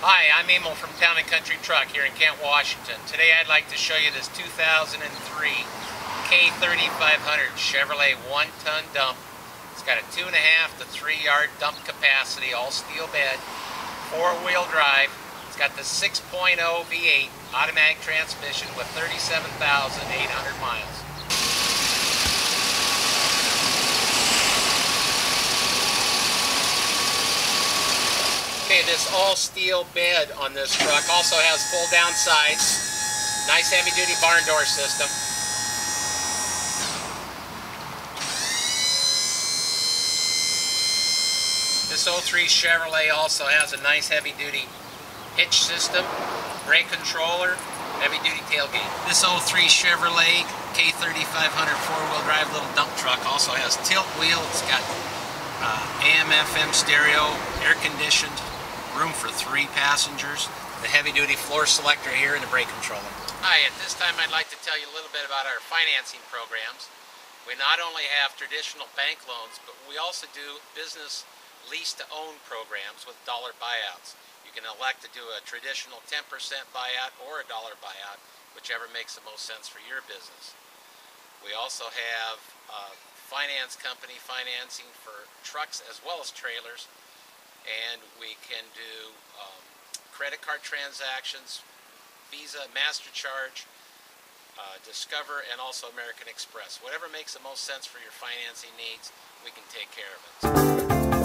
Hi, I'm Emil from Town & Country Truck here in Kent, Washington. Today I'd like to show you this 2003 K3500 Chevrolet 1-ton dump. It's got a 2.5 to 3 yard dump capacity, all steel bed, 4-wheel drive. It's got the 6.0 V8 automatic transmission with 37,800 miles. Okay, this all-steel bed on this truck also has fold-down sides, nice heavy-duty barn door system. This '03 Chevrolet also has a nice heavy-duty hitch system, brake controller, heavy-duty tailgate. This '03 Chevrolet K3500 4-wheel drive little dump truck also has tilt wheel. It's got AM/FM stereo, air-conditioned, room for 3 passengers, the heavy-duty floor selector here, and the brake controller. Hi, at this time I'd like to tell you a little bit about our financing programs. We not only have traditional bank loans, but we also do business lease-to-own programs with dollar buyouts. You can elect to do a traditional 10% buyout or a dollar buyout, whichever makes the most sense for your business. We also have finance company financing for trucks as well as trailers. And we can do credit card transactions, Visa, MasterCharge, Discover, and also American Express. Whatever makes the most sense for your financing needs, we can take care of it.